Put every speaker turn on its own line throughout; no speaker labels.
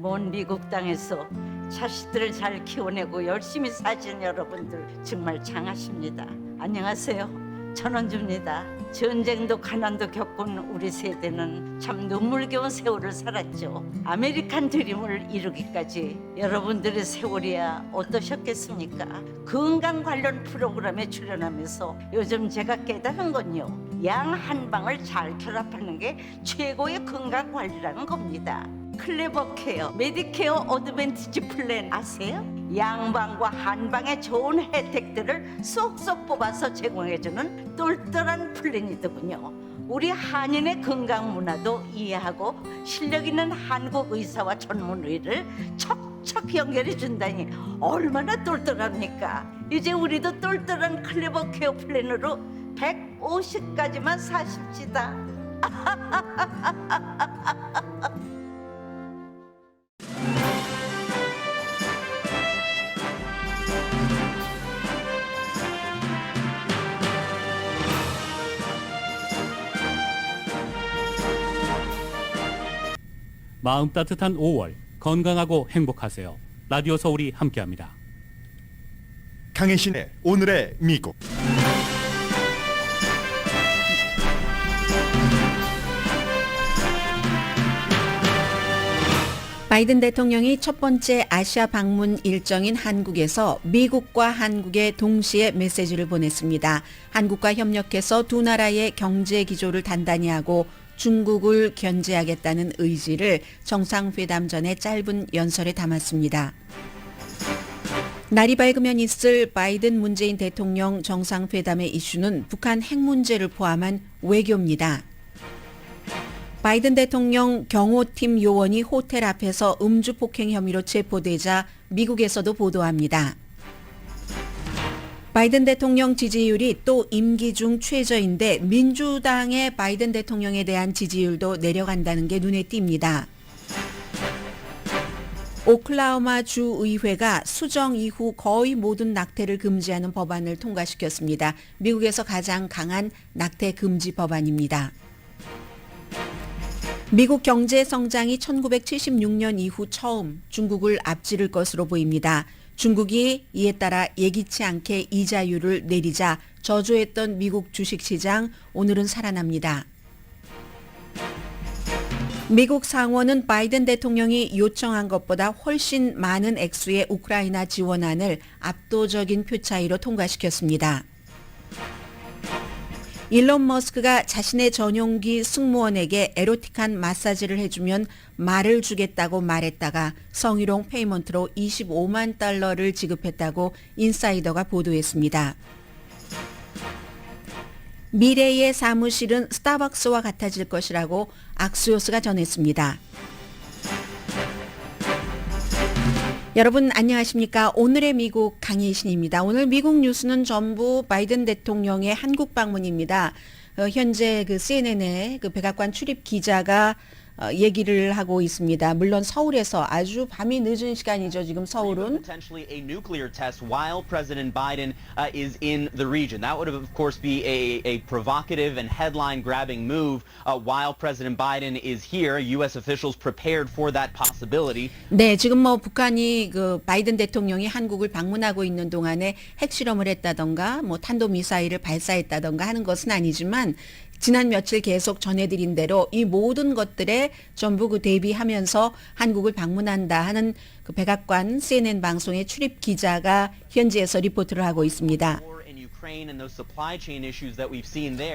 먼 미국 땅에서 자식들을 잘 키워내고 열심히 사신 여러분들 정말 장하십니다. 안녕하세요. 전원주입니다. 전쟁도 가난도 겪은 우리 세대는 참 눈물겨운 세월을 살았죠. 아메리칸 드림을 이루기까지 여러분들의 세월이야 어떠셨겠습니까? 건강 관련 프로그램에 출연하면서 요즘 제가 깨달은 건요, 양 한 방을 잘 결합하는 게 최고의 건강 관리라는 겁니다. 클레버 케어, 메디케어 어드밴티지 플랜 아세요? 양방과 한방의 좋은 혜택들을 쏙쏙 뽑아서 제공해주는 똘똘한 플랜이더군요. 우리 한인의 건강 문화도 이해하고 실력 있는 한국 의사와 전문의를 척척 연결해 준다니 얼마나 똘똘합니까? 이제 우리도 똘똘한 클레버 케어 플랜으로 150까지만 사십시다.
마음 따뜻한 5월, 건강하고 행복하세요. 라디오 서울이 함께합니다.
강혜신의 오늘의 미국.
바이든 대통령이 첫 번째 아시아 방문 일정인 한국에서 미국과 한국에 동시에 메시지를 보냈습니다. 한국과 협력해서 두 나라의 경제 기조를 단단히 하고 중국을 견제하겠다는 의지를 정상회담 전에 짧은 연설에 담았습니다. 날이 밝으면 있을 바이든 문재인 대통령 정상회담의 이슈는 북한 핵 문제를 포함한 외교입니다. 바이든 대통령 경호팀 요원이 호텔 앞에서 음주 폭행 혐의로 체포되자 미국에서도 보도합니다. 바이든 대통령 지지율이 또 임기 중 최저인데 민주당의 바이든 대통령에 대한 지지율도 내려간다는 게 눈에 띕니다. 오클라호마 주 의회가 수정 이후 거의 모든 낙태를 금지하는 법안을 통과시켰습니다. 미국에서 가장 강한 낙태 금지 법안입니다. 미국 경제 성장이 1976년 이후 처음 중국을 앞지를 것으로 보입니다. 중국이 이에 따라 예기치 않게 이자율을 내리자 저조했던 미국 주식시장 오늘은 살아납니다. 미국 상원은 바이든 대통령이 요청한 것보다 훨씬 많은 액수의 우크라이나 지원안을 압도적인 표 차이로 통과시켰습니다. 일론 머스크가 자신의 전용기 승무원에게 에로틱한 마사지를 해주면 말을 주겠다고 말했다가 성희롱 페이먼트로 25만 달러를 지급했다고 인사이더가 보도했습니다. 미래의 사무실은 스타벅스와 같아질 것이라고 악시오스가 전했습니다. 여러분 안녕하십니까? 오늘의 미국 강혜신입니다. 오늘 미국 뉴스는 전부 바이든 대통령의 한국 방문입니다. 현재 CNN의 백악관 출입 기자가 얘기를 하고 있습니다. 물론 서울에서 아주 밤이 늦은 시간이죠. 지금 서울은.
Potentially a nuclear test while President Biden is in the region. That would of course be a provocative and headline-grabbing move while President Biden is here. U.S. officials prepared for that possibility.
네, 지금 북한이 바이든 대통령이 한국을 방문하고 있는 동안에 핵실험을 했다던가 탄도 미사일을 발사했다던가 하는 것은 아니지만 지난 며칠 계속 전해드린 대로 이 모든 것들에 전부 대비하면서 한국을 방문한다 하는 백악관 CNN 방송의 출입 기자가 현지에서 리포트를 하고 있습니다.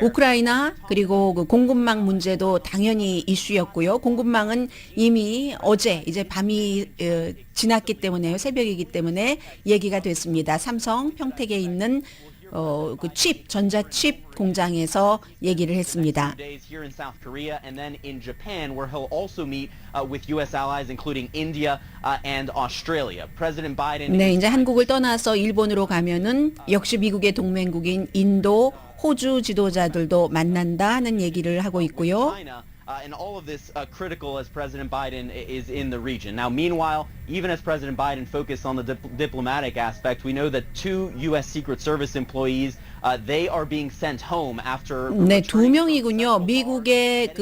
우크라이나 그리고 공급망 문제도 당연히 이슈였고요. 공급망은 이미 어제 이제 밤이 지났기 때문에 새벽이기 때문에 얘기가 됐습니다. 삼성 평택에 있는 전자칩 공장에서 얘기를 했습니다. 네, 이제 한국을 떠나서 일본으로 가면은 역시 미국의 동맹국인 인도, 호주 지도자들도 만난다 하는 얘기를 하고 있고요.
And all of this critical as President Biden is in the region. Now, meanwhile, even as President Biden focused on the diplomatic aspect, we know that 2 U.S. Secret Service employees, they are being sent home after.
네, 2명이군요. 미국의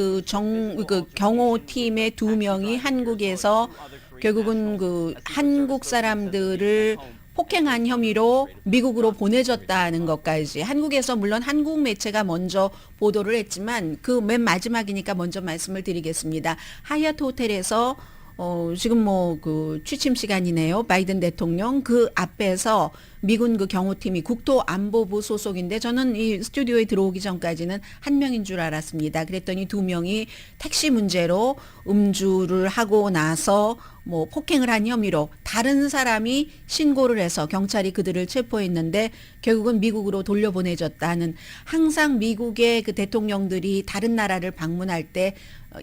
경호팀의 2명이 한국에서 결국은 그 한국 사람들을 폭행한 혐의로 미국으로 보내졌다는 것까지 한국에서 물론 한국 매체가 먼저 보도를 했지만 그 맨 마지막이니까 먼저 말씀을 드리겠습니다. 하얏트 호텔에서 지금 뭐 그 취침 시간이네요. 바이든 대통령 그 앞에서 미군 그 경호팀이 국토안보부 소속인데 저는 이 스튜디오에 들어오기 전까지는 한 명인 줄 알았습니다. 그랬더니 두 명이 택시 문제로 음주를 하고 나서 뭐 폭행을 한 혐의로 다른 사람이 신고를 해서 경찰이 그들을 체포했는데 결국은 미국으로 돌려보내졌다는 항상 미국의 그 대통령들이 다른 나라를 방문할 때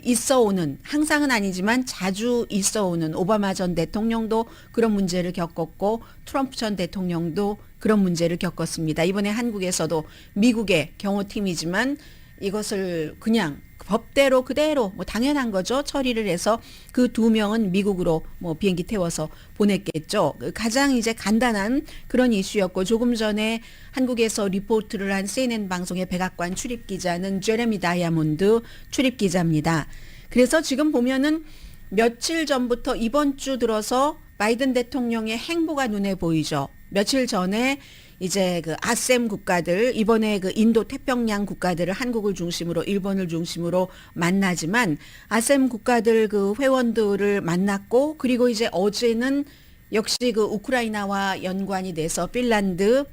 있어오는 항상은 아니지만 자주 있어오는 오바마 전 대통령도 그런 문제를 겪었고 트럼프 전 대통령도 그런 문제를 겪었습니다. 이번에 한국에서도 미국의 경호팀이지만 이것을 그냥 법대로 그대로 뭐 당연한 거죠. 처리를 해서 그 두 명은 미국으로 뭐 비행기 태워서 보냈겠죠. 가장 이제 간단한 그런 이슈였고 조금 전에 한국에서 리포트를 한 CNN 방송의 백악관 출입 기자는 제레미 다이아몬드 출입 기자입니다. 그래서 지금 보면은 며칠 전부터 이번 주 들어서 바이든 대통령의 행보가 눈에 보이죠. 며칠 전에 이제 그 아셈 국가들 이번에 그 인도 태평양 국가들을 한국을 중심으로 일본을 중심으로 만나지만 아셈 국가들 그 회원들을 만났고 그리고 이제 어제는 역시 그 우크라이나와 연관이 돼서 핀란드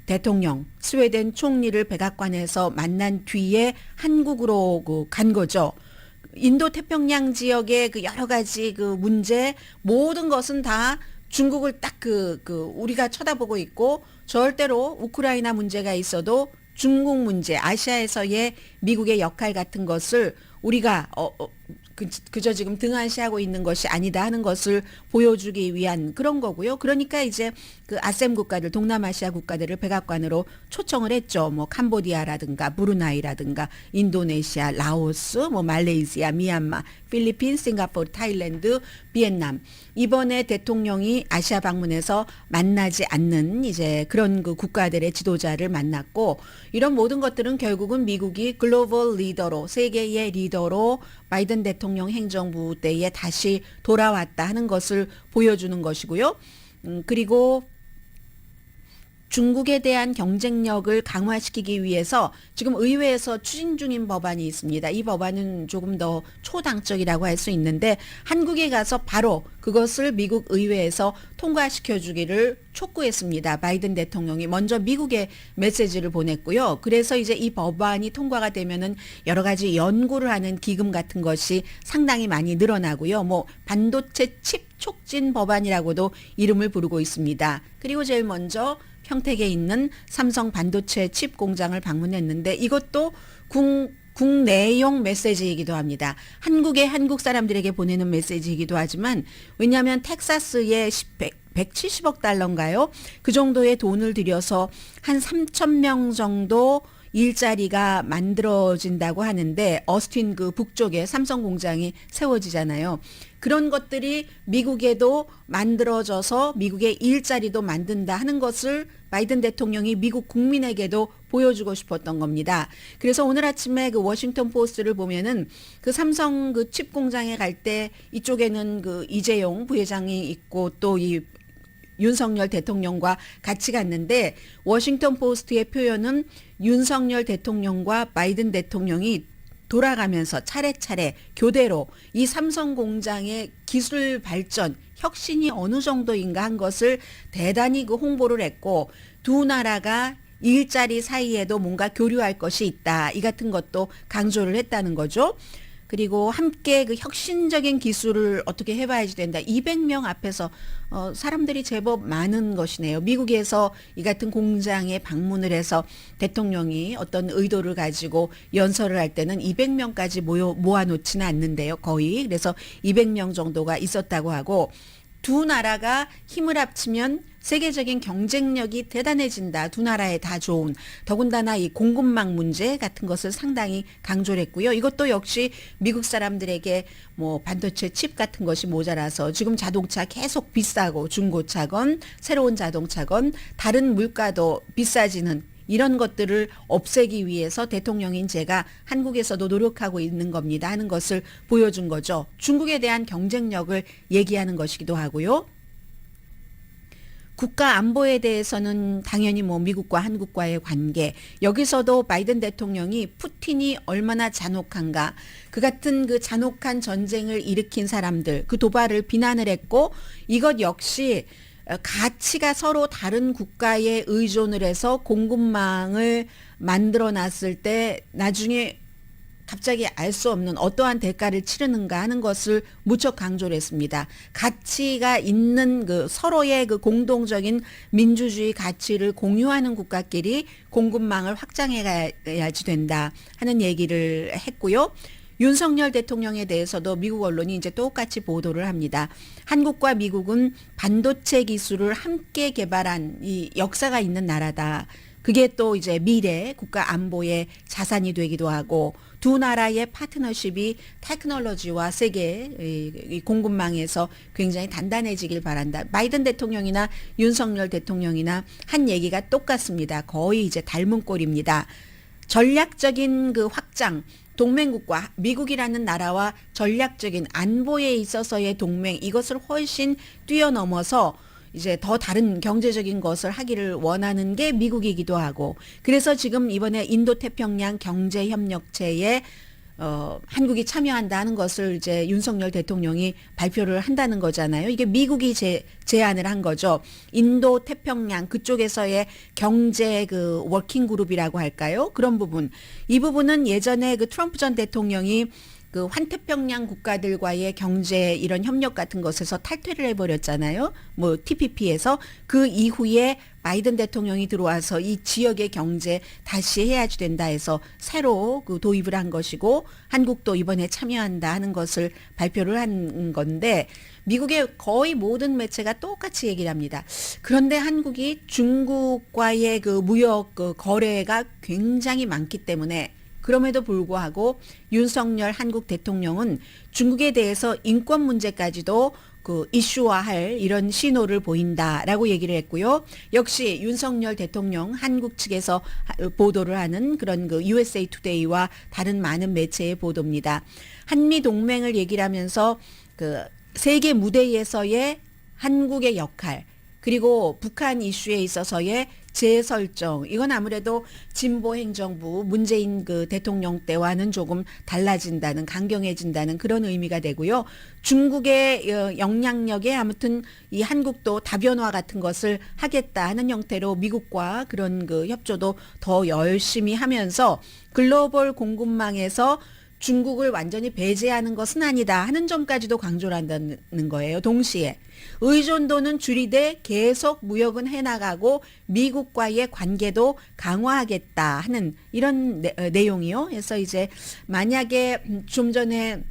대통령, 스웨덴 총리를 백악관에서 만난 뒤에 한국으로 그 간 거죠. 인도 태평양 지역의 그 여러 가지 그 문제 모든 것은 다 중국을 딱 우리가 쳐다보고 있고 절대로 우크라이나 문제가 있어도 중국 문제, 아시아에서의 미국의 역할 같은 것을 우리가 그저 지금 등한시하고 있는 것이 아니다 하는 것을 보여주기 위한 그런 거고요. 그러니까 이제 그 아셈 국가들, 동남아시아 국가들을 백악관으로 초청을 했죠. 뭐 캄보디아라든가 브루나이라든가 인도네시아, 라오스, 뭐 말레이시아, 미얀마, 필리핀, 싱가포르, 타일랜드, 비엔남. 이번에 대통령이 아시아 방문해서 만나지 않는 이제 그런 그 국가들의 지도자를 만났고 이런 모든 것들은 결국은 미국이 글로벌 리더로 세계의 리더로 바이든 대통령 행정부 때에 다시 돌아왔다 하는 것을 보여주는 것이고요. 그리고 중국에 대한 경쟁력을 강화시키기 위해서 지금 의회에서 추진 중인 법안이 있습니다. 이 법안은 조금 더 초당적이라고 할 수 있는데 한국에 가서 바로 그것을 미국 의회에서 통과시켜 주기를 촉구했습니다. 바이든 대통령이 먼저 미국에 메시지를 보냈고요. 그래서 이제 이 법안이 통과가 되면은 여러 가지 연구를 하는 기금 같은 것이 상당히 많이 늘어나고요. 뭐 반도체 칩 촉진 법안이라고도 이름을 부르고 있습니다. 그리고 제일 먼저 평택에 있는 삼성 반도체 칩 공장을 방문했는데 이것도 국내용 메시지이기도 합니다. 한국 사람들에게 보내는 메시지이기도 하지만 왜냐하면 텍사스에 170억 달러인가요? 그 정도의 돈을 들여서 한 3,000명 정도 일자리가 만들어진다고 하는데 어스틴 그 북쪽에 삼성 공장이 세워지잖아요. 그런 것들이 미국에도 만들어져서 미국의 일자리도 만든다 하는 것을 바이든 대통령이 미국 국민에게도 보여주고 싶었던 겁니다. 그래서 오늘 아침에 그 워싱턴 포스트를 보면은 그 삼성 그 칩 공장에 갈 때 이쪽에는 그 이재용 부회장이 있고 또 이 윤석열 대통령과 같이 갔는데 워싱턴 포스트의 표현은 윤석열 대통령과 바이든 대통령이 돌아가면서 차례차례 교대로 이 삼성 공장의 기술 발전, 혁신이 어느 정도인가 한 것을 대단히 그 홍보를 했고 두 나라가 일자리 사이에도 뭔가 교류할 것이 있다. 이 같은 것도 강조를 했다는 거죠. 그리고 함께 그 혁신적인 기술을 어떻게 해봐야지 된다. 200명 앞에서 사람들이 제법 많은 것이네요. 미국에서 이 같은 공장에 방문을 해서 대통령이 어떤 의도를 가지고 연설을 할 때는 200명까지 모아놓지는 않는데요. 거의. 그래서 200명 정도가 있었다고 하고 두 나라가 힘을 합치면 세계적인 경쟁력이 대단해진다. 두 나라에 다 좋은. 더군다나 이 공급망 문제 같은 것을 상당히 강조를 했고요. 이것도 역시 미국 사람들에게 뭐 반도체 칩 같은 것이 모자라서 지금 자동차 계속 비싸고 중고차건 새로운 자동차건 다른 물가도 비싸지는 이런 것들을 없애기 위해서 대통령인 제가 한국에서도 노력하고 있는 겁니다 하는 것을 보여준 거죠. 중국에 대한 경쟁력을 얘기하는 것이기도 하고요. 국가 안보에 대해서는 당연히 뭐 미국과 한국과의 관계, 여기서도 바이든 대통령이 푸틴이 얼마나 잔혹한가, 그 같은 그 잔혹한 전쟁을 일으킨 사람들, 그 도발을 비난을 했고, 이것 역시 가치가 서로 다른 국가에 의존을 해서 공급망을 만들어 놨을 때 나중에 갑자기 알 수 없는 어떠한 대가를 치르는가 하는 것을 무척 강조를 했습니다. 가치가 있는 그 서로의 그 공동적인 민주주의 가치를 공유하는 국가끼리 공급망을 확장해 가야지 된다 하는 얘기를 했고요. 윤석열 대통령에 대해서도 미국 언론이 이제 똑같이 보도를 합니다. 한국과 미국은 반도체 기술을 함께 개발한 이 역사가 있는 나라다. 그게 또 이제 미래 국가 안보의 자산이 되기도 하고, 두 나라의 파트너십이 테크놀로지와 세계 이 공급망에서 굉장히 단단해지길 바란다. 바이든 대통령이나 윤석열 대통령이나 한 얘기가 똑같습니다. 거의 이제 닮은 꼴입니다. 전략적인 그 확장, 동맹국과 미국이라는 나라와 전략적인 안보에 있어서의 동맹, 이것을 훨씬 뛰어넘어서 이제 더 다른 경제적인 것을 하기를 원하는 게 미국이기도 하고, 그래서 지금 이번에 인도태평양 경제협력체에 한국이 참여한다는 것을 이제 윤석열 대통령이 발표를 한다는 거잖아요. 이게 미국이 제안을 한 거죠. 인도 태평양 그쪽에서의 경제 그 워킹 그룹이라고 할까요? 그런 부분. 이 부분은 예전에 그 트럼프 전 대통령이 그 환태평양 국가들과의 경제 이런 협력 같은 것에서 탈퇴를 해버렸잖아요. 뭐 TPP에서. 그 이후에 바이든 대통령이 들어와서 이 지역의 경제 다시 해야지 된다 해서 새로 그 도입을 한 것이고, 한국도 이번에 참여한다 하는 것을 발표를 한 건데, 미국의 거의 모든 매체가 똑같이 얘기를 합니다. 그런데 한국이 중국과의 그 무역 그 거래가 굉장히 많기 때문에, 그럼에도 불구하고 윤석열 한국 대통령은 중국에 대해서 인권 문제까지도 그 이슈화할 이런 신호를 보인다라고 얘기를 했고요. 역시 윤석열 대통령 한국 측에서 보도를 하는 그런 그 USA 투데이와 다른 많은 매체의 보도입니다. 한미 동맹을 얘기를 하면서 그 세계 무대에서의 한국의 역할, 그리고 북한 이슈에 있어서의 재설정, 이건 아무래도 진보 행정부 문재인 그 대통령 때와는 조금 달라진다는, 강경해진다는 그런 의미가 되고요. 중국의 영향력에 아무튼 이 한국도 다변화 같은 것을 하겠다 하는 형태로 미국과 그런 그 협조도 더 열심히 하면서 글로벌 공급망에서 중국을 완전히 배제하는 것은 아니다 하는 점까지도 강조를 한다는 거예요. 동시에 의존도는 줄이되 계속 무역은 해나가고 미국과의 관계도 강화하겠다 하는 이런 내용이요. 그래서 이제 만약에 좀 전에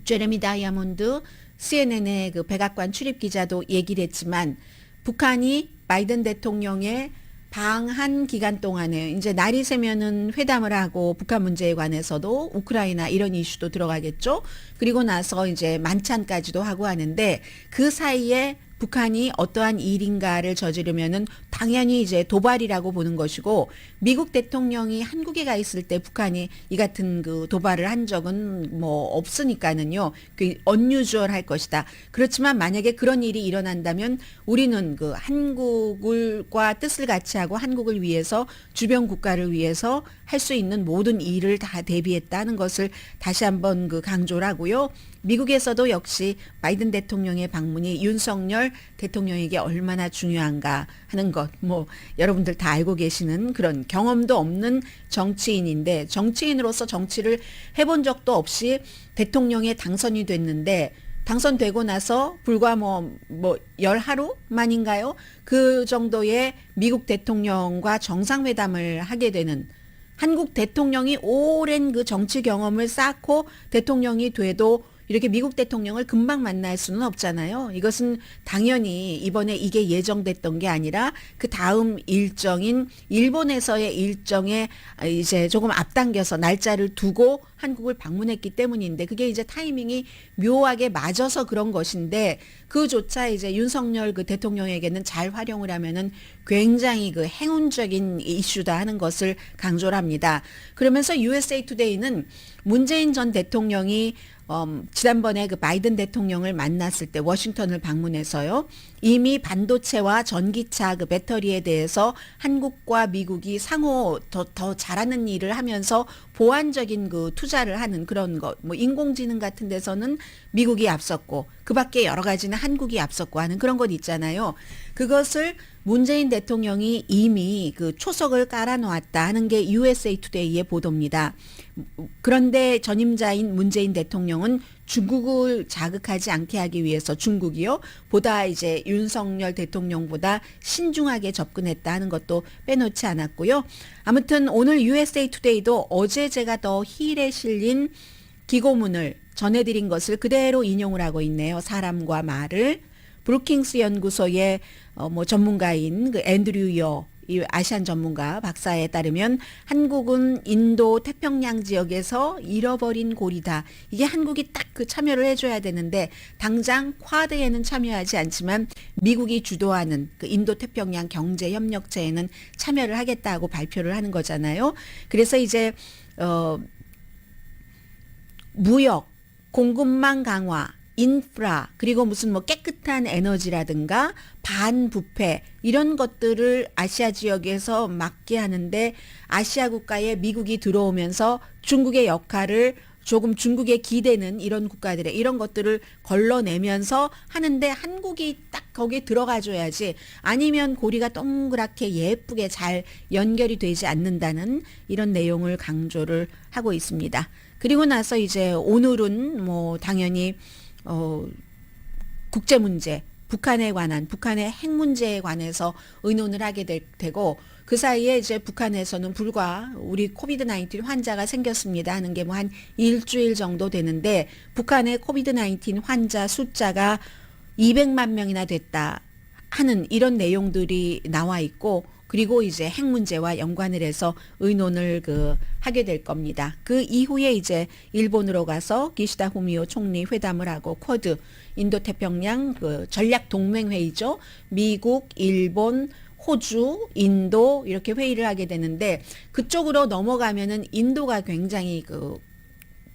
제레미 다이아몬드 CNN의 그 백악관 출입 기자도 얘기를 했지만, 북한이 바이든 대통령의 방한 기간 동안에 이제 날이 새면은 회담을 하고 북한 문제에 관해서도 우크라이나 이런 이슈도 들어가겠죠. 그리고 나서 이제 만찬까지도 하고 하는데, 그 사이에 북한이 어떠한 일인가를 저지르면은 당연히 이제 도발이라고 보는 것이고, 미국 대통령이 한국에 가 있을 때 북한이 이 같은 그 도발을 한 적은 뭐 없으니까는요, 그 언유주얼할 것이다. 그렇지만 만약에 그런 일이 일어난다면 우리는 그 한국과 뜻을 같이 하고 한국을 위해서, 주변 국가를 위해서 할 수 있는 모든 일을 다 대비했다는 것을 다시 한번 그 강조를 하고요. 미국에서도 역시 바이든 대통령의 방문이 윤석열 대통령에게 얼마나 중요한가 하는 것, 뭐 여러분들 다 알고 계시는 그런 경험도 없는 정치인인데, 정치인으로서 정치를 해본 적도 없이 대통령에 당선이 됐는데, 당선되고 나서 불과 뭐 열하루 만인가요? 그 정도의 미국 대통령과 정상회담을 하게 되는, 한국 대통령이 오랜 그 정치 경험을 쌓고 대통령이 돼도 이렇게 미국 대통령을 금방 만날 수는 없잖아요. 이것은 당연히 이번에 이게 예정됐던 게 아니라 그 다음 일정인 일본에서의 일정에 이제 조금 앞당겨서 날짜를 두고 한국을 방문했기 때문인데 그게 이제 타이밍이 묘하게 맞아서 그런 것인데 그조차 이제 윤석열 그 대통령에게는 잘 활용을 하면은 굉장히 그 행운적인 이슈다 하는 것을 강조를 합니다. 그러면서 USA 투데이는 문재인 전 대통령이 지난번에 그 바이든 대통령을 만났을 때 워싱턴을 방문해서요. 이미 반도체와 전기차 그 배터리에 대해서 한국과 미국이 상호 더 잘하는 일을 하면서 보완적인 그 투자를 하는 그런 것, 뭐 인공지능 같은 데서는 미국이 앞섰고 그 밖에 여러 가지는 한국이 앞섰고 하는 그런 것 있잖아요. 그것을 문재인 대통령이 이미 그 초석을 깔아놓았다 하는 게 USA 투데이의 보도입니다. 그런데 전임자인 문재인 대통령은 중국을 자극하지 않게 하기 위해서 중국이요 보다 이제 윤석열 대통령보다 신중하게 접근했다 하는 것도 빼놓지 않았고요. 아무튼 오늘 USA 투데이도 어제 제가 더 힐에 실린 기고문을 전해드린 것을 그대로 인용을 하고 있네요. 사람과 말을. 브루킹스 연구소의 뭐 전문가인 그 앤드류 여 이 아시안 전문가 박사에 따르면 한국은 인도 태평양 지역에서 잃어버린 고리다. 이게 한국이 딱 그 참여를 해줘야 되는데 당장 쿼드에는 참여하지 않지만 미국이 주도하는 그 인도 태평양 경제협력체에는 참여를 하겠다고 발표를 하는 거잖아요. 그래서 이제 무역, 공급망 강화, 인프라 그리고 무슨 뭐 깨끗한 에너지라든가 반부패 이런 것들을 아시아 지역에서 맡게 하는데 아시아 국가에 미국이 들어오면서 중국의 역할을 조금 중국에 기대는 이런 국가들의 이런 것들을 걸러내면서 하는데 한국이 딱 거기에 들어가줘야지 아니면 고리가 동그랗게 예쁘게 잘 연결이 되지 않는다는 이런 내용을 강조를 하고 있습니다. 그리고 나서 이제 오늘은 뭐 당연히 국제 문제, 북한에 관한 북한의 핵 문제에 관해서 의논을 하게 되고 그 사이에 이제 북한에서는 불과 우리 코비드-19 환자가 생겼습니다 하는 게 뭐 한 일주일 정도 되는데 북한의 코비드-19 환자 숫자가 200만 명이나 됐다 하는 이런 내용들이 나와 있고 그리고 이제 핵 문제와 연관을 해서 의논을 하게 될 겁니다. 그 이후에 이제 일본으로 가서 기시다 후미오 총리 회담을 하고 쿼드 인도태평양 그 전략 동맹 회의죠. 미국, 일본, 호주, 인도 이렇게 회의를 하게 되는데 그쪽으로 넘어가면은 인도가 굉장히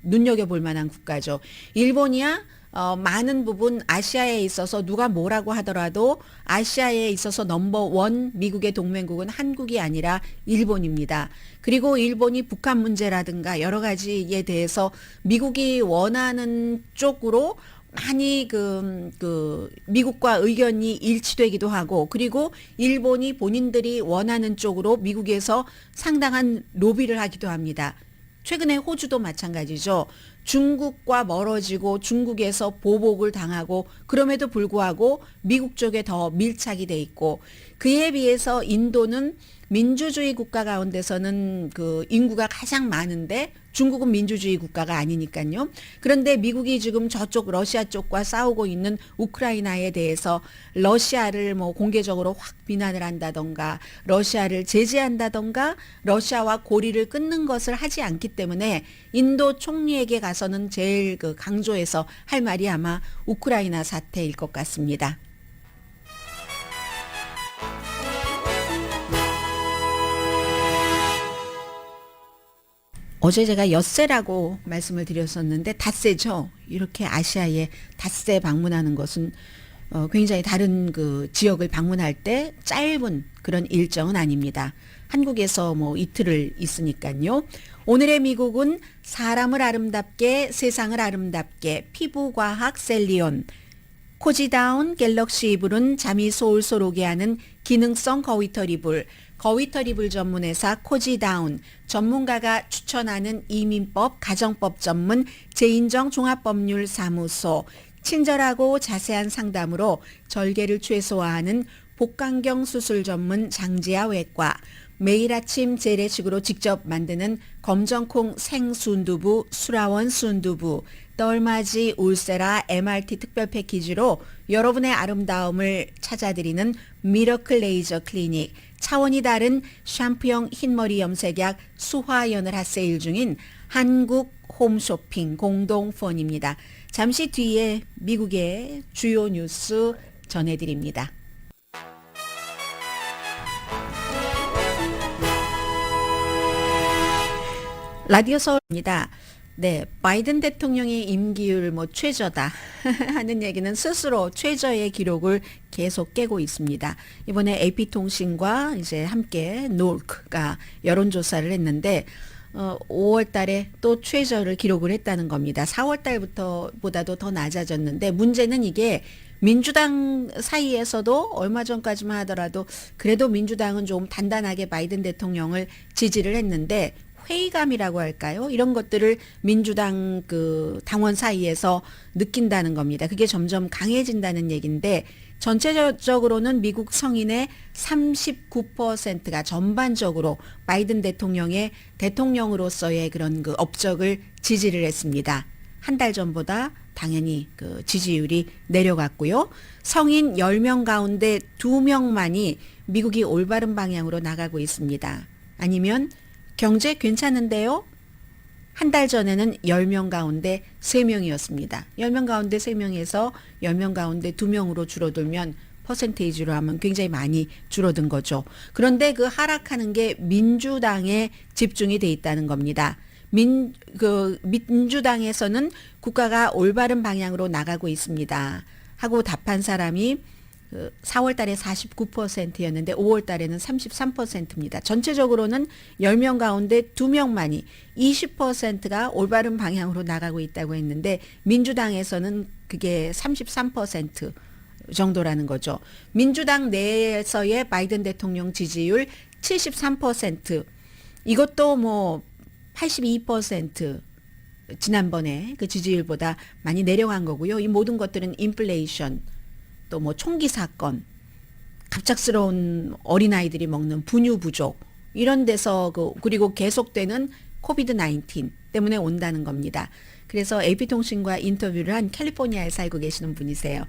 눈여겨볼 만한 국가죠. 일본이야 많은 부분 아시아에 있어서 누가 뭐라고 하더라도 아시아에 있어서 넘버원 미국의 동맹국은 한국이 아니라 일본입니다. 그리고 일본이 북한 문제라든가 여러 가지에 대해서 미국이 원하는 쪽으로 많이 미국과 의견이 일치되기도 하고 그리고 일본이 본인들이 원하는 쪽으로 미국에서 상당한 로비를 하기도 합니다. 최근에 호주도 마찬가지죠. 중국과 멀어지고 중국에서 보복을 당하고 그럼에도 불구하고 미국 쪽에 더 밀착이 돼 있고 그에 비해서 인도는 민주주의 국가 가운데서는 그 인구가 가장 많은데 중국은 민주주의 국가가 아니니까요. 그런데 미국이 지금 저쪽 러시아 쪽과 싸우고 있는 우크라이나에 대해서 러시아를 뭐 공개적으로 확 비난을 한다던가 러시아를 제재한다던가 러시아와 고리를 끊는 것을 하지 않기 때문에 인도 총리에게 가서는 제일 강조해서 할 말이 아마 우크라이나 사태일 것 같습니다. 어제 제가 엿새라고 말씀을 드렸었는데 닷새죠. 이렇게 아시아에 닷새 방문하는 것은 굉장히 다른 그 지역을 방문할 때 짧은 그런 일정은 아닙니다. 한국에서 뭐 이틀을 있으니까요. 오늘의 미국은 사람을 아름답게 세상을 아름답게 피부과학 셀리온 코지다운 갤럭시 이불은 잠이 솔솔 오게 하는 기능성 거위털 이불 거위털 이불 전문회사 코지다운 전문가가 추천하는 이민법 가정법 전문 제인정 종합법률사무소 친절하고 자세한 상담으로 절개를 최소화하는 복강경 수술 전문 장지아 외과 매일 아침 재래식으로 직접 만드는 검정콩 생순두부, 수라원 순두부, 떨맞이 울세라 MRT 특별 패키지로 여러분의 아름다움을 찾아드리는 미러클 레이저 클리닉, 차원이 다른 샴푸형 흰머리 염색약 수화연을 핫세일 중인 한국 홈쇼핑 공동폰입니다. 잠시 뒤에 미국의 주요 뉴스 전해드립니다. 라디오 서울입니다. 네, 바이든 대통령의 임기율 최저다 하는 얘기는 스스로 최저의 기록을 계속 깨고 있습니다. 이번에 AP통신과 이제 함께 놀크가 여론조사를 했는데 5월 달에 또 최저를 기록을 했다는 겁니다. 4월 달부터 보다도 더 낮아졌는데 문제는 이게 민주당 사이에서도 얼마 전까지만 하더라도 그래도 민주당은 좀 단단하게 바이든 대통령을 지지를 했는데 회의감이라고 할까요? 이런 것들을 민주당 그 당원 사이에서 느낀다는 겁니다. 그게 점점 강해진다는 얘기인데 전체적으로는 미국 성인의 39%가 전반적으로 바이든 대통령의 대통령으로서의 그런 그 업적을 지지를 했습니다. 한 달 전보다 당연히 그 지지율이 내려갔고요. 성인 10명 가운데 2명만이 미국이 올바른 방향으로 나가고 있습니다. 아니면 경제 괜찮은데요? 한 달 전에는 10명 가운데 3명이었습니다. 10명 가운데 3명에서 10명 가운데 2명으로 줄어들면 퍼센테이지로 하면 굉장히 많이 줄어든 거죠. 그런데 그 하락하는 게 민주당에 집중이 돼 있다는 겁니다. 민주당에서는 국가가 올바른 방향으로 나가고 있습니다. 하고 답한 사람이 4월 달에 49%였는데 5월 달에는 33%입니다. 전체적으로는 10명 가운데 2명만이 20%가 올바른 방향으로 나가고 있다고 했는데 민주당에서는 그게 33% 정도라는 거죠. 민주당 내에서의 바이든 대통령 지지율 73%. 이것도 82% 지난번에 그 지지율보다 많이 내려간 거고요. 이 모든 것들은 인플레이션, 또 총기 사건, 갑작스러운 어린아이들이 먹는 분유 부족 이런 데서 그리고 계속되는 코비드 19 때문에 온다는 겁니다. 그래서 AP통신과 인터뷰를 한 캘리포니아에 살고 계시는 분이세요.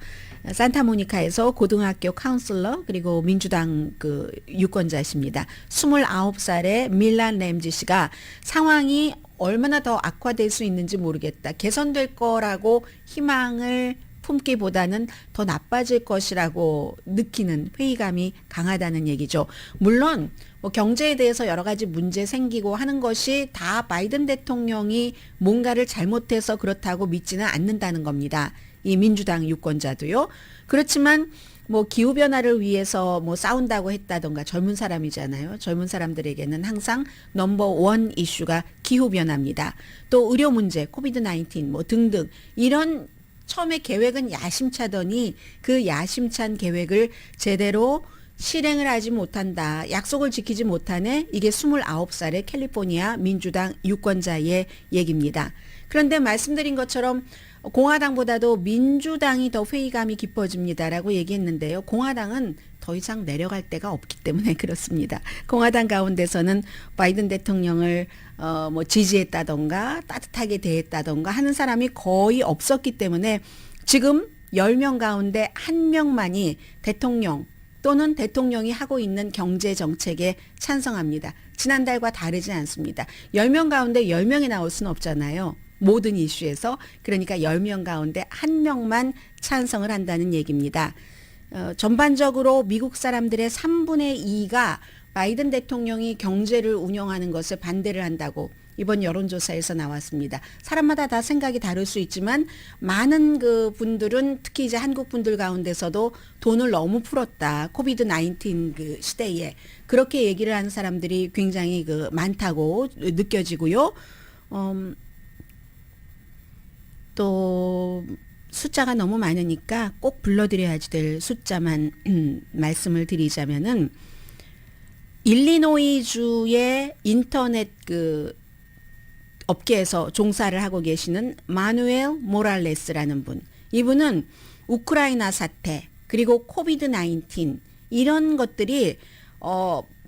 산타모니카에서 고등학교 카운슬러 그리고 민주당 그 유권자십니다. 29살의 밀란 램지 씨가 상황이 얼마나 더 악화될 수 있는지 모르겠다. 개선될 거라고 희망을 품기보다는 더 나빠질 것이라고 느끼는 회의감이 강하다는 얘기죠. 물론 경제에 대해서 여러 가지 문제 생기고 하는 것이 다 바이든 대통령이 뭔가를 잘못해서 그렇다고 믿지는 않는다는 겁니다. 이 민주당 유권자도요. 그렇지만 기후변화를 위해서 싸운다고 했다던가 젊은 사람이잖아요. 젊은 사람들에게는 항상 넘버원 이슈가 기후변화입니다. 또 의료 문제, 코비드 19 등등 이런 처음에 계획은 야심차더니 그 야심찬 계획을 제대로 실행을 하지 못한다. 약속을 지키지 못하네. 이게 29살의 캘리포니아 민주당 유권자의 얘기입니다. 그런데 말씀드린 것처럼 공화당보다도 민주당이 더 회의감이 깊어집니다라고 얘기했는데요. 공화당은 더 이상 내려갈 데가 없기 때문에 그렇습니다. 공화당 가운데서는 바이든 대통령을 지지했다던가 따뜻하게 대했다던가 하는 사람이 거의 없었기 때문에 지금 10명 가운데 1명만이 대통령 또는 대통령이 하고 있는 경제 정책에 찬성합니다. 지난달과 다르지 않습니다. 10명 가운데 10명이 나올 수는 없잖아요. 모든 이슈에서. 그러니까 10명 가운데 1명만 찬성을 한다는 얘기입니다. 전반적으로 미국 사람들의 3분의 2가 바이든 대통령이 경제를 운영하는 것을 반대를 한다고 이번 여론조사에서 나왔습니다. 사람마다 다 생각이 다를 수 있지만 많은 그 분들은 특히 이제 한국 분들 가운데서도 돈을 너무 풀었다. 코비드 19 그 시대에 그렇게 얘기를 하는 사람들이 굉장히 많다고 느껴지고요. 또 숫자가 너무 많으니까 꼭 불러드려야지 될 숫자만 말씀을 드리자면은 일리노이주의 인터넷 업계에서 종사를 하고 계시는 마누엘 모랄레스라는 분. 이분은 우크라이나 사태 그리고 코비드 19 이런 것들이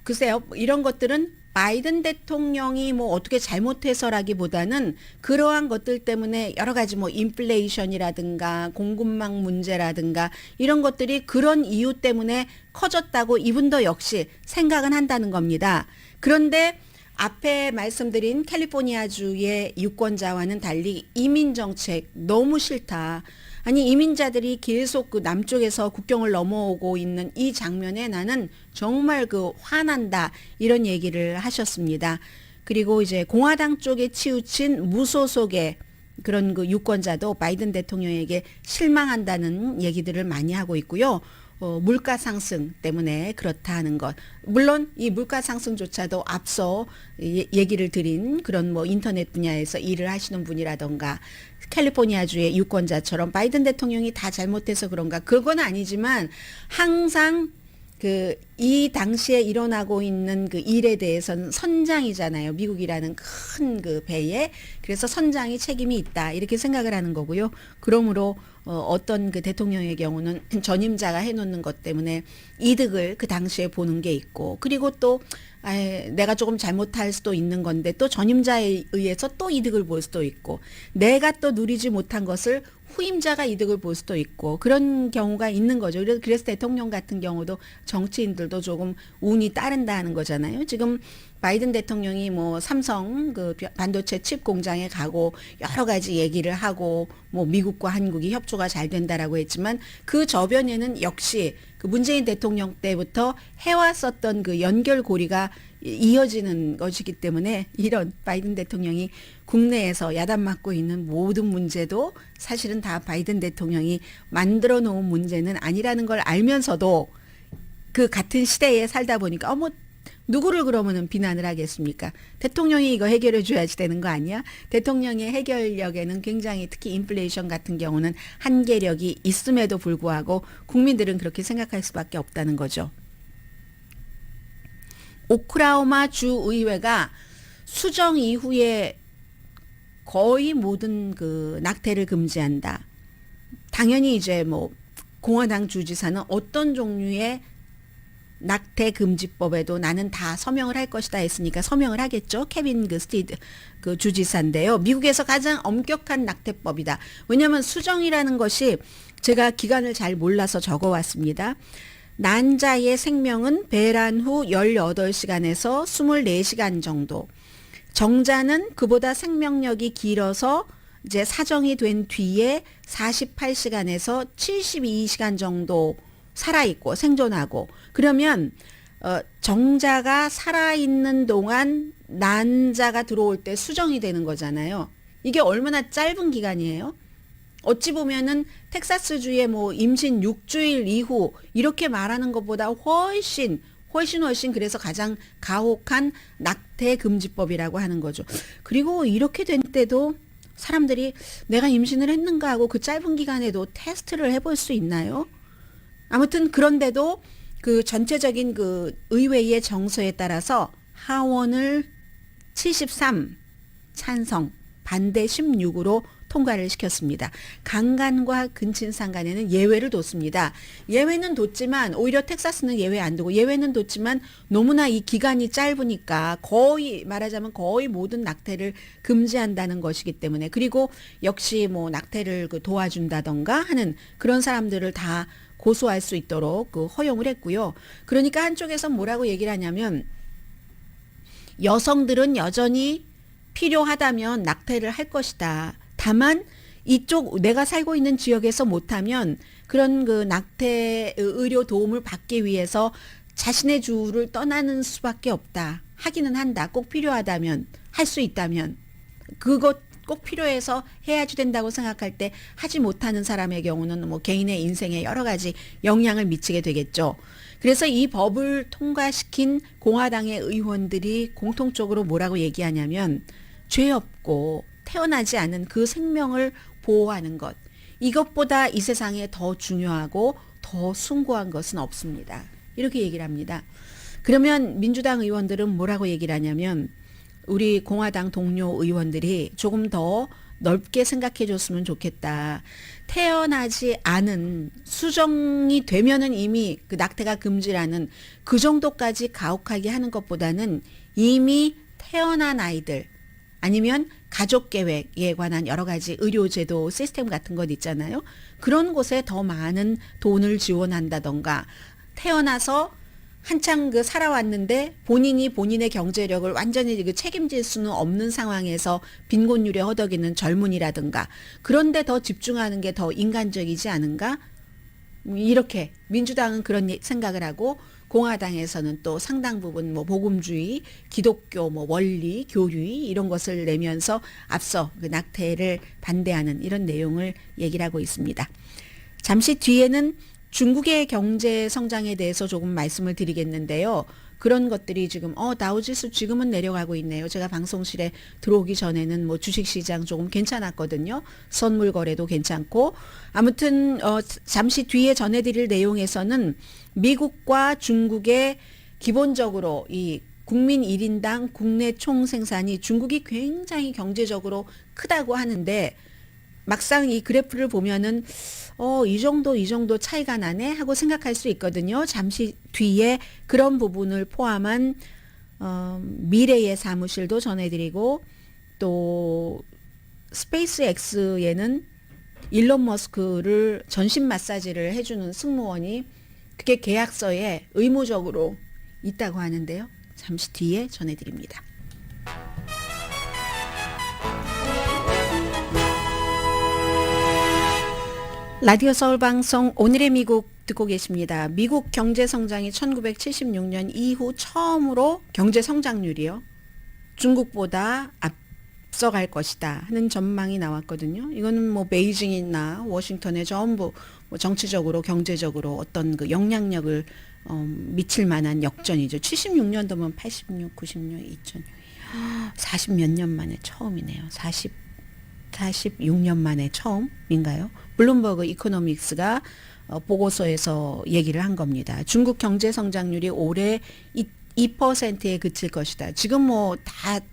글쎄요, 이런 것들은 바이든 대통령이 뭐 어떻게 잘못해서라기보다는 그러한 것들 때문에 여러 가지 뭐 인플레이션이라든가 공급망 문제라든가 이런 것들이 그런 이유 때문에 커졌다고 이분도 역시 생각은 한다는 겁니다. 그런데 앞에 말씀드린 캘리포니아주의 유권자와는 달리 이민 정책 너무 싫다. 아니 이민자들이 계속 그 남쪽에서 국경을 넘어오고 있는 이 장면에 나는 정말 그 화난다 이런 얘기를 하셨습니다. 그리고 이제 공화당 쪽에 치우친 무소속의 그런 그 유권자도 바이든 대통령에게 실망한다는 얘기들을 많이 하고 있고요. 물가 상승 때문에 그렇다는 것. 물론 이 물가 상승조차도 앞서 얘기를 드린 그런 뭐 인터넷 분야에서 일을 하시는 분이라던가 캘리포니아주의 유권자처럼 바이든 대통령이 다 잘못해서 그런가 그건 아니지만 항상 그 이 당시에 일어나고 있는 그 일에 대해서는 선장이잖아요. 미국이라는 큰 그 배에. 그래서 선장이 책임이 있다. 이렇게 생각을 하는 거고요. 그러므로 어떤 그 대통령의 경우는 전임자가 해놓는 것 때문에 이득을 그 당시에 보는 게 있고 그리고 또 내가 조금 잘못할 수도 있는 건데 또 전임자에 의해서 또 이득을 볼 수도 있고 내가 또 누리지 못한 것을 후임자가 이득을 볼 수도 있고 그런 경우가 있는 거죠. 그래서 대통령 같은 경우도 정치인들도 조금 운이 따른다는 거잖아요. 지금 바이든 대통령이 뭐 삼성 그 반도체 칩 공장에 가고 여러 가지 얘기를 하고 뭐 미국과 한국이 협조가 잘 된다라고 했지만 그 저변에는 역시 그 문재인 대통령 때부터 해왔었던 그 연결고리가 이어지는 것이기 때문에 이런 바이든 대통령이 국내에서 야단 맞고 있는 모든 문제도 사실은 다 바이든 대통령이 만들어 놓은 문제는 아니라는 걸 알면서도 그 같은 시대에 살다 보니까 누구를 그러면은 비난을 하겠습니까? 대통령이 이거 해결해 줘야지 되는 거 아니야? 대통령의 해결력에는 굉장히 특히 인플레이션 같은 경우는 한계력이 있음에도 불구하고 국민들은 그렇게 생각할 수밖에 없다는 거죠. 오클라호마 주 의회가 수정 이후에 거의 모든 그 낙태를 금지한다. 당연히 이제 뭐 공화당 주지사는 어떤 종류의 낙태 금지법에도 나는 다 서명을 할 것이다 했으니까 서명을 하겠죠. 케빈 그 스티드 그 주지사인데요. 미국에서 가장 엄격한 낙태법이다. 왜냐하면 수정이라는 것이 제가 기간을 잘 몰라서 적어왔습니다. 난자의 생명은 배란 후 18시간에서 24시간 정도. 정자는 그보다 생명력이 길어서 이제 사정이 된 뒤에 48시간에서 72시간 정도 살아있고 생존하고 그러면 정자가 살아있는 동안 난자가 들어올 때 수정이 되는 거잖아요. 이게 얼마나 짧은 기간이에요? 어찌 보면은 텍사스주의 뭐 임신 6주일 이후 이렇게 말하는 것보다 훨씬 그래서 가장 가혹한 낙태 금지법이라고 하는 거죠. 그리고 이렇게 된 때도 사람들이 내가 임신을 했는가 하고 그 짧은 기간에도 테스트를 해볼 수 있나요? 아무튼 그런데도 그 전체적인 그 의회의 정서에 따라서 하원을 73 찬성 반대 16으로 통과를 시켰습니다. 강간과 근친상간에는 예외를 뒀습니다. 예외는 뒀지만 오히려 텍사스는 예외 안 두고 예외는 뒀지만 너무나 이 기간이 짧으니까 거의 말하자면 거의 모든 낙태를 금지한다는 것이기 때문에 그리고 역시 뭐 낙태를 그 도와준다던가 하는 그런 사람들을 다 고소할 수 있도록 그 허용을 했고요. 그러니까 한쪽에서 뭐라고 얘기를 하냐면 여성들은 여전히 필요하다면 낙태를 할 것이다. 다만 이쪽 내가 살고 있는 지역에서 못하면 그런 그 낙태 의료 도움을 받기 위해서 자신의 주를 떠나는 수밖에 없다. 하기는 한다. 꼭 필요하다면 할 수 있다면 그것 꼭 필요해서 해야지 된다고 생각할 때 하지 못하는 사람의 경우는 뭐 개인의 인생에 여러 가지 영향을 미치게 되겠죠. 그래서 이 법을 통과시킨 공화당의 의원들이 공통적으로 뭐라고 얘기하냐면 죄 없고 태어나지 않은 그 생명을 보호하는 것. 이것보다 이 세상에 더 중요하고 더 숭고한 것은 없습니다. 이렇게 얘기를 합니다. 그러면 민주당 의원들은 뭐라고 얘기를 하냐면 우리 공화당 동료 의원들이 조금 더 넓게 생각해 줬으면 좋겠다. 태어나지 않은 수정이 되면은 이미 그 낙태가 금지라는 그 정도까지 가혹하게 하는 것보다는 이미 태어난 아이들 아니면 가족 계획에 관한 여러 가지 의료제도 시스템 같은 것 있잖아요. 그런 곳에 더 많은 돈을 지원한다던가 태어나서 한창 그 살아왔는데 본인이 본인의 경제력을 완전히 그 책임질 수는 없는 상황에서 빈곤율에 허덕이는 젊은이라든가 그런데 더 집중하는 게 더 인간적이지 않은가? 이렇게 민주당은 그런 생각을 하고 공화당에서는 또 상당 부분 뭐 복음주의, 기독교 뭐 원리, 교류의 이런 것을 내면서 앞서 그 낙태를 반대하는 이런 내용을 얘기를 하고 있습니다. 잠시 뒤에는 중국의 경제 성장에 대해서 조금 말씀을 드리겠는데요. 그런 것들이 지금 다우지수 지금은 내려가고 있네요. 제가 방송실에 들어오기 전에는 뭐 주식시장 조금 괜찮았거든요. 선물 거래도 괜찮고 아무튼 잠시 뒤에 전해드릴 내용에서는 미국과 중국의 기본적으로 이 국민 1인당 국내 총생산이 중국이 굉장히 경제적으로 크다고 하는데 막상 이 그래프를 보면은 이 정도 차이가 나네 하고 생각할 수 있거든요. 잠시 뒤에 그런 부분을 포함한 미래의 사무실도 전해드리고 또 스페이스 X에는 일론 머스크를 전신 마사지를 해주는 승무원이 그게 계약서에 의무적으로 있다고 하는데요. 잠시 뒤에 전해드립니다. 라디오 서울 방송 오늘의 미국 듣고 계십니다. 미국 경제 성장이 1976년 이후 처음으로 경제 성장률이요. 중국보다 앞서갈 것이다 하는 전망이 나왔거든요. 이거는 뭐 베이징이나 워싱턴에 전부 뭐 정치적으로 경제적으로 어떤 그 영향력을 미칠 만한 역전이죠. 76년도면 86, 96, 2000, 40 몇 년 만에 처음이네요. 46년 만에 처음인가요? 블룸버그 이코노믹스가 보고서에서 얘기를 한 겁니다. 중국 경제 성장률이 올해 2%에 그칠 것이다. 지금 뭐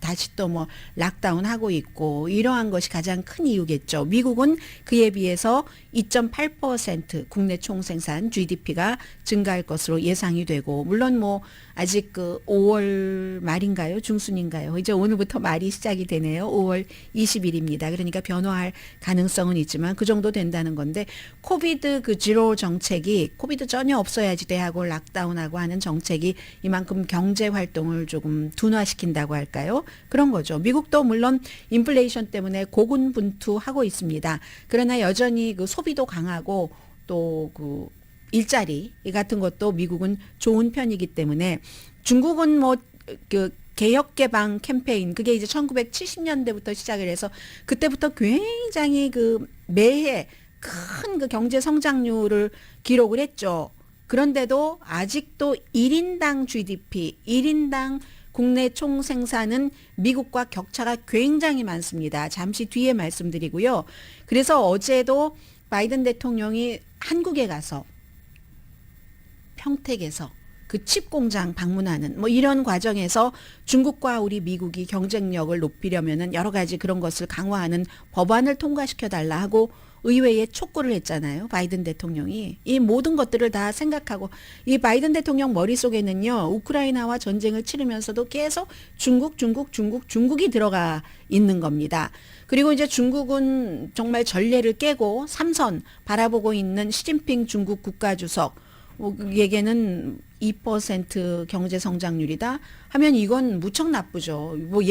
다시 또 뭐 락다운 하고 있고 이러한 것이 가장 큰 이유겠죠. 미국은 그에 비해서 2.8% 국내 총생산 GDP가 증가할 것으로 예상이 되고 물론 뭐 아직 그 5월 말인가요? 중순인가요? 이제 오늘부터 말이 시작이 되네요. 5월 20일입니다. 그러니까 변화할 가능성은 있지만 그 정도 된다는 건데 코비드 그 지로 정책이 코비드 전혀 없어야지 돼 하고 락다운하고 하는 정책이 이만큼 경제 활동을 조금 둔화시킨다고 할까요? 그런 거죠. 미국도 물론 인플레이션 때문에 고군분투하고 있습니다. 그러나 여전히 그 소비도 강하고 또 그 일자리 같은 것도 미국은 좋은 편이기 때문에 중국은 뭐 그 개혁 개방 캠페인 그게 이제 1970년대부터 시작을 해서 그때부터 굉장히 그 매해 큰 그 경제 성장률을 기록을 했죠. 그런데도 아직도 1인당 GDP, 1인당 국내 총생산은 미국과 격차가 굉장히 많습니다. 잠시 뒤에 말씀드리고요. 그래서 어제도 바이든 대통령이 한국에 가서 평택에서 그 칩 공장 방문하는 뭐 이런 과정에서 중국과 우리 미국이 경쟁력을 높이려면은 여러 가지 그런 것을 강화하는 법안을 통과시켜 달라 하고 의회에 촉구를 했잖아요. 바이든 대통령이. 이 모든 것들을 다 생각하고 이 바이든 대통령 머릿속에는요. 우크라이나와 전쟁을 치르면서도 계속 중국이 들어가 있는 겁니다. 그리고 이제 중국은 정말 전례를 깨고 삼선 바라보고 있는 시진핑 중국 국가주석 에게는 2% 경제 성장률이다 하면 이건 무척 나쁘죠. 뭐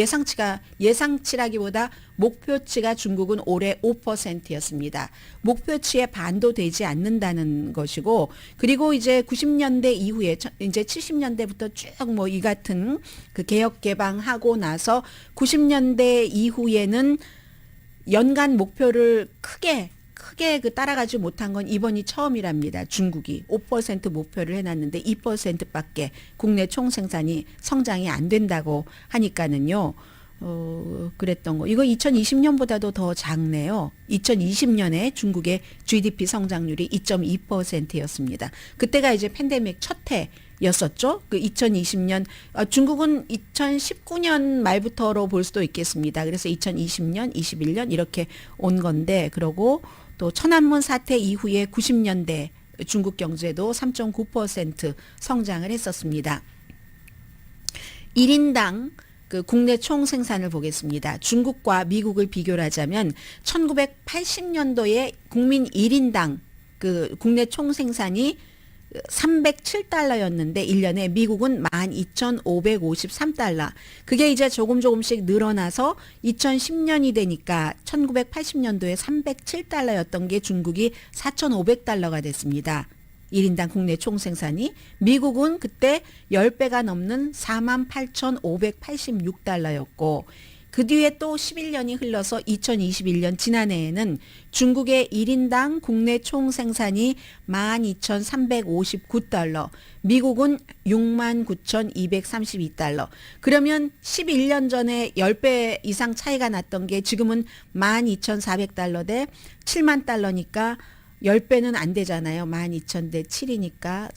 예상치라기보다 목표치가 중국은 올해 5%였습니다. 목표치에 반도 되지 않는다는 것이고 그리고 이제 90년대 이후에 이제 70년대부터 쭉 뭐 이 같은 그 개혁 개방하고 나서 90년대 이후에는 연간 목표를 크게 그 따라가지 못한 건 이번이 처음이랍니다. 중국이 5% 목표를 해놨는데 2%밖에 국내 총생산이 성장이 안 된다고 하니까는요. 그랬던 거. 이거 2020년보다도 더 작네요. 2020년에 중국의 GDP 성장률이 2.2%였습니다. 그때가 이제 팬데믹 첫 해였었죠. 그 2020년, 중국은 2019년 말부터로 볼 수도 있겠습니다. 그래서 2020년, 21년 이렇게 온 건데, 그러고 또 천안문 사태 이후에 90년대 중국 경제도 3.9% 성장을 했었습니다. 1인당 그 국내 총 생산을 보겠습니다. 중국과 미국을 비교를 하자면 1980년도에 국민 1인당 그 국내 총 생산이 307달러였는데 1년에 미국은 12,553달러. 그게 이제 조금씩 늘어나서 2010년이 되니까 1980년도에 307달러였던 게 중국이 4,500달러가 됐습니다. 1인당 국내 총생산이. 미국은 그때 10배가 넘는 48,586달러였고 그 뒤에 또 11년이 흘러서 2021년 지난해에는 중국의 1인당 국내 총생산이 12,359달러, 미국은 69,232달러. 그러면 11년 전에 10배 이상 차이가 났던 게 지금은 12,400달러 대 7만 달러니까 10배는 안 되잖아요. 12,000 대 7이니까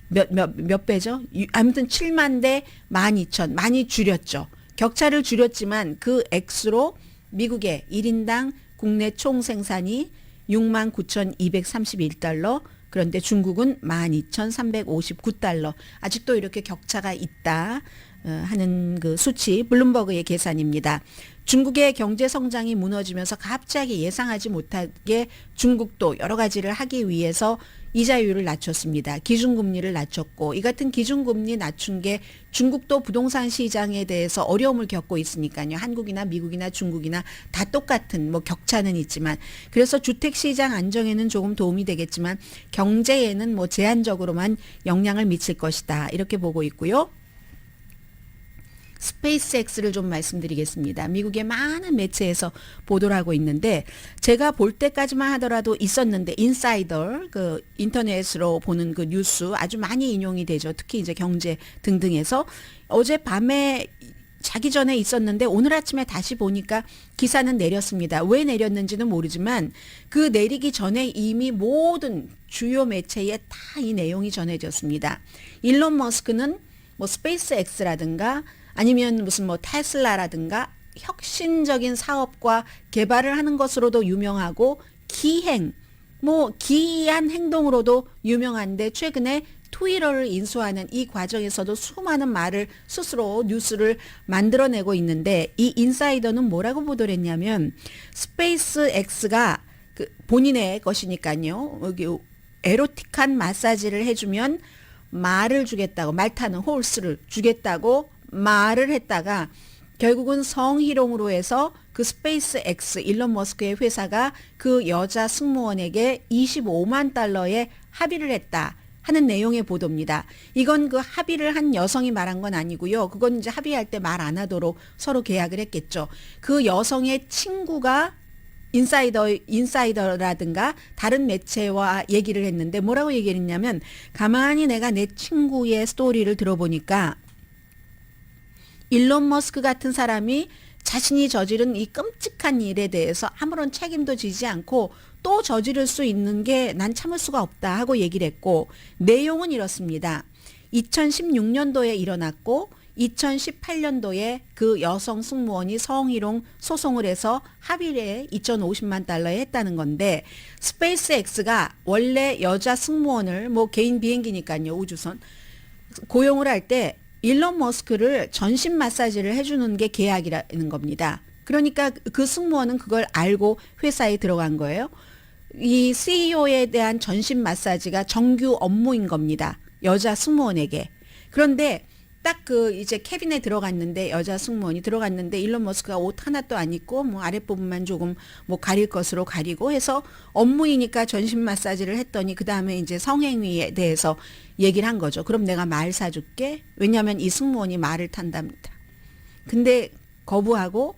몇 배죠? 아무튼 7만 대 12,000 많이 줄였죠. 격차를 줄였지만 그 액수로 미국의 1인당 국내 총생산이 69,231달러, 그런데 중국은 12,359달러. 아직도 이렇게 격차가 있다 하는 그 수치, 블룸버그의 계산입니다. 중국의 경제 성장이 무너지면서 갑자기 예상하지 못하게 중국도 여러 가지를 하기 위해서 이자율을 낮췄습니다. 기준금리를 낮췄고, 이 같은 기준금리 낮춘 게 중국도 부동산 시장에 대해서 어려움을 겪고 있으니까요. 한국이나 미국이나 중국이나 다 똑같은 뭐 격차는 있지만, 그래서 주택시장 안정에는 조금 도움이 되겠지만 경제에는 뭐 제한적으로만 영향을 미칠 것이다, 이렇게 보고 있고요. 스페이스X를 좀 말씀드리겠습니다. 미국의 많은 매체에서 보도를 하고 있는데, 제가 볼 때까지만 하더라도 있었는데, 인사이더, 그 인터넷으로 보는 그 뉴스 아주 많이 인용이 되죠. 특히 이제 경제 등등에서. 어제 밤에 자기 전에 있었는데 오늘 아침에 다시 보니까 기사는 내렸습니다. 왜 내렸는지는 모르지만 그 내리기 전에 이미 모든 주요 매체에 다 이 내용이 전해졌습니다. 일론 머스크는 뭐 스페이스X라든가 아니면 무슨 뭐 테슬라라든가 혁신적인 사업과 개발을 하는 것으로도 유명하고 기이한 행동으로도 유명한데, 최근에 트위터를 인수하는 이 과정에서도 수많은 말을 스스로 뉴스를 만들어내고 있는데, 이 인사이더는 뭐라고 보도를 했냐면, 스페이스X가 그 본인의 것이니까요, 여기 에로틱한 마사지를 해주면 말을 주겠다고, 말 타는 홀스를 주겠다고 말을 했다가 결국은 성희롱으로 해서 그 스페이스X 일론 머스크의 회사가 그 여자 승무원에게 25만 달러의 합의를 했다 하는 내용의 보도입니다. 이건 그 합의를 한 여성이 말한 건 아니고요. 그건 이제 합의할 때 말 안 하도록 서로 계약을 했겠죠. 그 여성의 친구가 인사이더라든가 다른 매체와 얘기를 했는데, 뭐라고 얘기를 했냐면, 가만히 내가 내 친구의 스토리를 들어보니까 일론 머스크 같은 사람이 자신이 저지른 이 끔찍한 일에 대해서 아무런 책임도 지지 않고 또 저지를 수 있는 게 난 참을 수가 없다 하고 얘기를 했고, 내용은 이렇습니다. 2016년도에 일어났고 2018년도에 그 여성 승무원이 성희롱 소송을 해서 합의를 2,050만 달러에 했다는 건데, 스페이스X가 원래 여자 승무원을 뭐 개인 비행기니까요, 우주선 고용을 할 때 일론 머스크를 전신 마사지를 해주는 게 계약이라는 겁니다. 그러니까 그 승무원은 그걸 알고 회사에 들어간 거예요. 이 CEO에 대한 전신 마사지가 정규 업무인 겁니다. 여자 승무원에게. 그런데 딱 그 이제 캐빈에 들어갔는데, 여자 승무원이 들어갔는데 일론 머스크가 옷 하나도 안 입고 뭐 아랫부분만 조금 뭐 가릴 것으로 가리고 해서 업무이니까 전신 마사지를 했더니 그 다음에 이제 성행위에 대해서 얘기를 한 거죠. 그럼 내가 말 사줄게. 왜냐하면 이 승무원이 말을 탄답니다. 근데 거부하고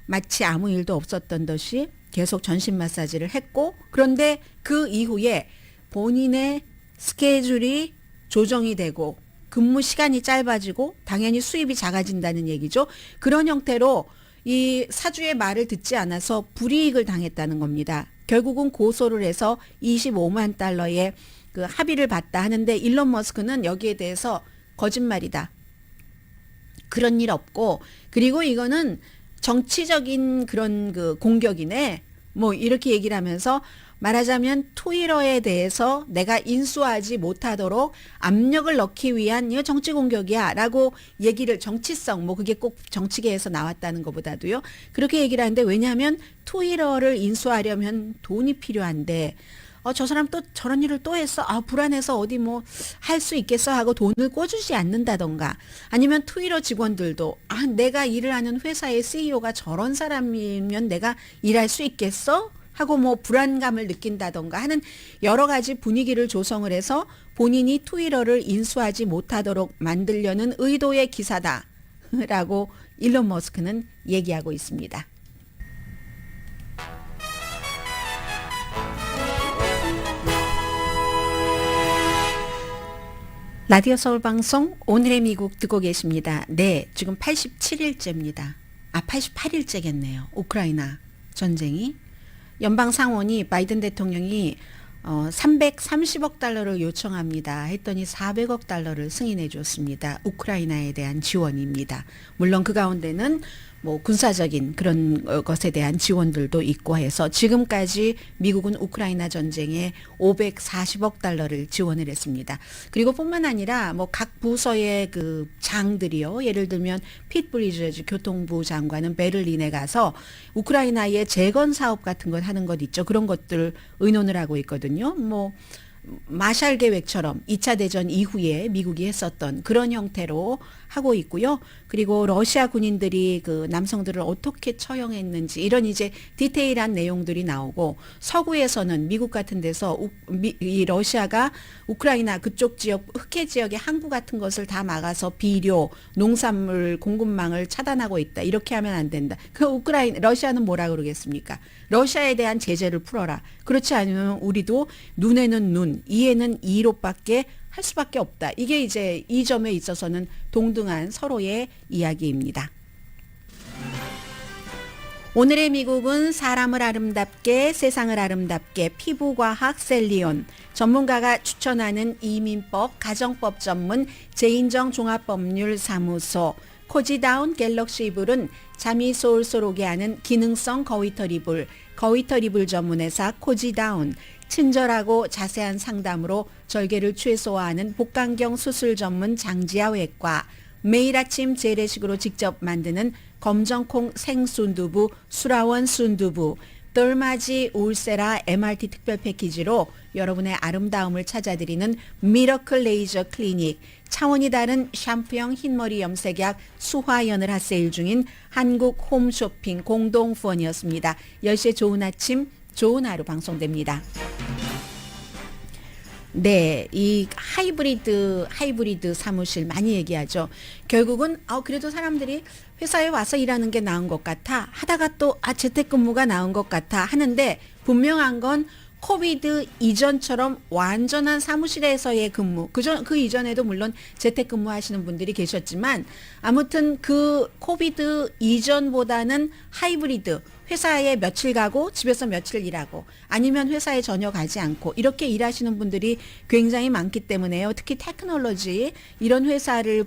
마치 아무 일도 없었던 듯이 계속 전신 마사지를 했고, 그런데 그 이후에 본인의 스케줄이 조정이 되고 근무 시간이 짧아지고 당연히 수입이 작아진다는 얘기죠. 그런 형태로 이 사주의 말을 듣지 않아서 불이익을 당했다는 겁니다. 결국은 고소를 해서 25만 달러의 그 합의를 받다 하는데 일론 머스크는 여기에 대해서 거짓말이다. 그런 일 없고, 그리고 이거는 정치적인 그런 그 공격이네. 뭐 이렇게 얘기를 하면서 말하자면 트위터에 대해서 내가 인수하지 못하도록 압력을 넣기 위한 이거 정치 공격이야 라고 얘기를, 정치성, 뭐 그게 꼭 정치계에서 나왔다는 것보다도요, 그렇게 얘기를 하는데, 왜냐하면 트위터를 인수하려면 돈이 필요한데 저 사람 또 저런 일을 또 했어. 불안해서 어디 뭐 할 수 있겠어 하고 돈을 꿔주지 않는다던가, 아니면 트위터 직원들도 내가 일을 하는 회사의 CEO가 저런 사람이면 내가 일할 수 있겠어? 하고 뭐 불안감을 느낀다던가 하는 여러 가지 분위기를 조성을 해서 본인이 트위터를 인수하지 못하도록 만들려는 의도의 기사다라고 일론 머스크는 얘기하고 있습니다. 라디오 서울 방송 오늘의 미국 듣고 계십니다. 네, 지금 87일째입니다. 88일째겠네요. 우크라이나 전쟁이. 연방 상원이 바이든 대통령이 330억 달러를 요청합니다. 했더니 400억 달러를 승인해 줬습니다. 우크라이나에 대한 지원입니다. 물론 그 가운데는 뭐 군사적인 그런 것에 대한 지원들도 있고 해서 지금까지 미국은 우크라이나 전쟁에 540억 달러를 지원을 했습니다. 그리고 뿐만 아니라 뭐 각 부서의 그 장들이요. 예를 들면 핏 브리저즈 교통부 장관은 베를린에 가서 우크라이나의 재건 사업 같은 것 하는 것 있죠. 그런 것들 의논을 하고 있거든요. 뭐 마샬 계획처럼 2차 대전 이후에 미국이 했었던 그런 형태로 하고 있고요. 그리고 러시아 군인들이 그 남성들을 어떻게 처형했는지 이런 이제 디테일한 내용들이 나오고, 서구에서는 미국 같은 데서 이 러시아가 우크라이나 그쪽 지역, 흑해 지역의 항구 같은 것을 다 막아서 비료, 농산물 공급망을 차단하고 있다. 이렇게 하면 안 된다. 러시아는 뭐라 그러겠습니까? 러시아에 대한 제재를 풀어라. 그렇지 않으면 우리도 눈에는 눈, 이에는 이로밖에 할 수밖에 없다. 이게 이제 이 점에 있어서는 동등한 서로의 이야기입니다. 오늘의 미국은 사람을 아름답게, 세상을 아름답게, 피부과학 셀리온, 전문가가 추천하는 이민법, 가정법 전문 제인정 종합법률사무소, 코지다운 갤럭시 이불은 잠이 솔솔 오게 하는 기능성 거위털 이불, 거위털 이불 전문회사 코지다운, 친절하고 자세한 상담으로 절개를 최소화하는 복강경 수술 전문 장지아 외과, 매일 아침 재래식으로 직접 만드는 검정콩 생순두부 수라원 순두부, 똘마지 울세라 MRT 특별 패키지로 여러분의 아름다움을 찾아드리는 미러클 레이저 클리닉, 차원이 다른 샴푸형 흰머리 염색약 수화연을 핫세일 중인 한국 홈쇼핑 공동 후원이었습니다. 10시에 좋은 아침, 좋은 하루 방송됩니다. 네, 이 하이브리드 사무실 많이 얘기하죠. 결국은 그래도 사람들이 회사에 와서 일하는 게 나은 것 같아 하다가 또 재택근무가 나은 것 같아 하는데, 분명한 건 코비드 이전처럼 완전한 사무실에서의 근무, 그 이전에도 물론 재택근무 하시는 분들이 계셨지만, 아무튼 그 코비드 이전보다는 하이브리드, 회사에 며칠 가고 집에서 며칠 일하고, 아니면 회사에 전혀 가지 않고 이렇게 일하시는 분들이 굉장히 많기 때문에요. 특히 테크놀로지 이런 회사를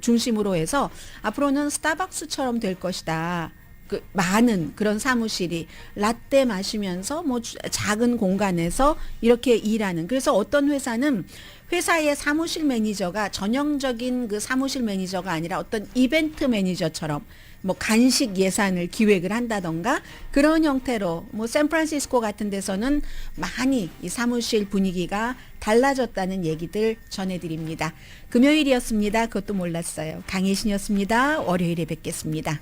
중심으로 해서 앞으로는 스타벅스처럼 될 것이다. 그 많은 그런 사무실이 라떼 마시면서 뭐 작은 공간에서 이렇게 일하는, 그래서 어떤 회사는 회사의 사무실 매니저가 전형적인 그 사무실 매니저가 아니라 어떤 이벤트 매니저처럼 뭐 간식 예산을 기획을 한다던가 그런 형태로, 뭐 샌프란시스코 같은 데서는 많이 이 사무실 분위기가 달라졌다는 얘기들 전해드립니다. 금요일이었습니다. 그것도 몰랐어요. 강혜신이었습니다. 월요일에 뵙겠습니다.